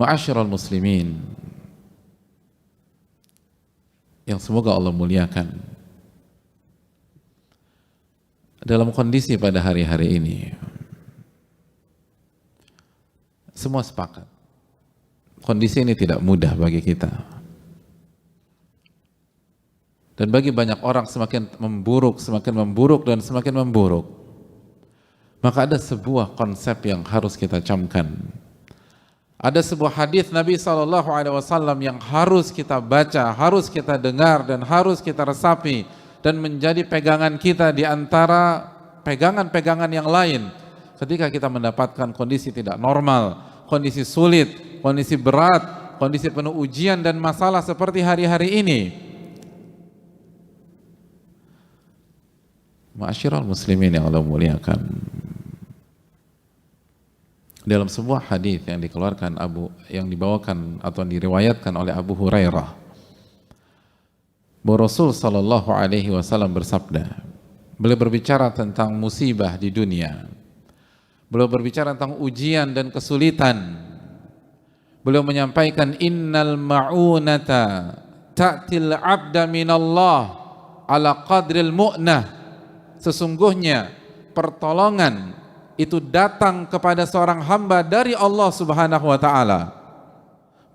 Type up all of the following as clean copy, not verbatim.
Ma'asyiral muslimin yang semoga Allah muliakan, dalam kondisi pada hari-hari ini semua sepakat kondisi ini tidak mudah bagi kita, dan bagi banyak orang semakin memburuk dan semakin memburuk. Maka ada sebuah konsep yang harus kita camkan. Ada sebuah hadis Nabi SAW yang harus kita baca, harus kita dengar, dan harus kita resapi, dan menjadi pegangan kita di antara pegangan-pegangan yang lain ketika kita mendapatkan kondisi tidak normal, kondisi sulit, kondisi berat, kondisi penuh ujian dan masalah seperti hari-hari ini. Ma'asyiral muslimin yang Allah muliakan, dalam sebuah hadis yang dibawakan atau diriwayatkan oleh Abu Hurairah, bahwa Rasul sallallahu alaihi wasallam bersabda, beliau berbicara tentang musibah di dunia, beliau berbicara tentang ujian dan kesulitan. Beliau menyampaikan, innal ma'unata ta'til 'abda minallah ala qadril mu'nah. Sesungguhnya pertolongan itu datang kepada seorang hamba dari Allah Subhanahu wa taala.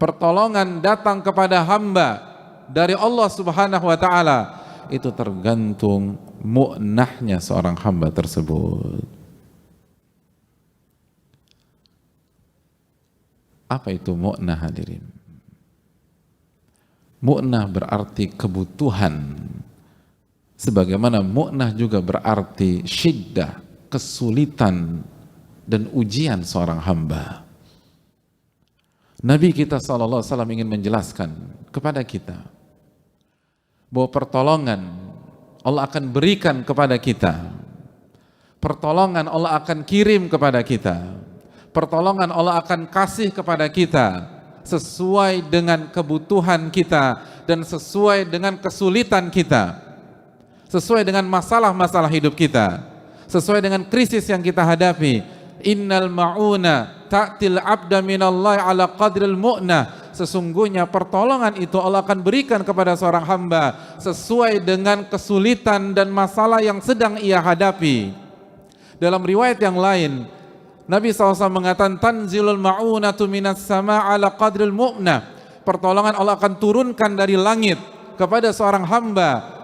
Pertolongan datang kepada hamba dari Allah Subhanahu wa taala itu tergantung mu'nahnya seorang hamba tersebut. Apa itu mu'nah, hadirin? Mu'nah berarti kebutuhan, sebagaimana mu'nah juga berarti syiddah, kesulitan dan ujian seorang hamba. Nabi kita SAW ingin menjelaskan kepada kita bahwa pertolongan Allah akan berikan kepada kita, pertolongan Allah akan kirim kepada kita, pertolongan Allah akan kasih kepada kita sesuai dengan kebutuhan kita dan sesuai dengan kesulitan kita, sesuai dengan masalah-masalah hidup kita, sesuai dengan krisis yang kita hadapi. Innal ma'una ta'til 'abda minallahi ala qadril mu'nah. Sesungguhnya pertolongan itu Allah akan berikan kepada seorang hamba sesuai dengan kesulitan dan masalah yang sedang ia hadapi. Dalam riwayat yang lain, Nabi SAW mengatakan, tanzilul ma'unatu minas sama' ala qadril mu'nah. Pertolongan Allah akan turunkan dari langit kepada seorang hamba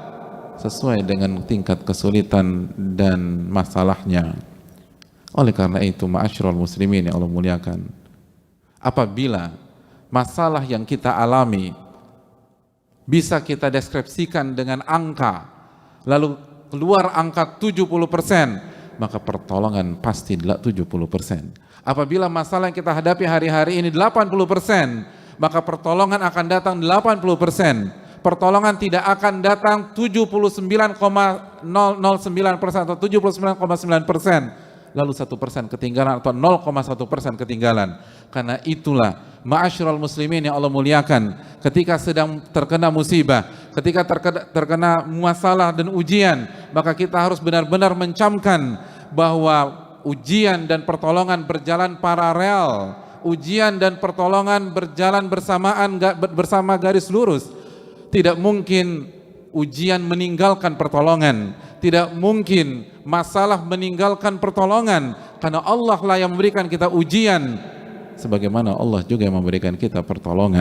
sesuai dengan tingkat kesulitan dan masalahnya. Oleh karena itu, ma'asyiral muslimin yang Allah muliakan, apabila masalah yang kita alami bisa kita deskripsikan dengan angka, lalu keluar angka 70%, maka pertolongan pasti 70%. Apabila masalah yang kita hadapi hari-hari ini 80%, maka pertolongan akan datang 80%. Pertolongan tidak akan datang 79,009% atau 79,9%, lalu 1% ketinggalan atau 0,1% ketinggalan. Karena itulah, ma'asyiral muslimin yang Allah muliakan, ketika sedang terkena musibah, ketika terkena masalah dan ujian, maka kita harus benar-benar mencamkan bahwa ujian dan pertolongan berjalan paralel, ujian dan pertolongan berjalan bersamaan, bersama garis lurus. Tidak mungkin ujian meninggalkan pertolongan, tidak mungkin masalah meninggalkan pertolongan, karena Allah lah yang memberikan kita ujian, sebagaimana Allah juga yang memberikan kita pertolongan.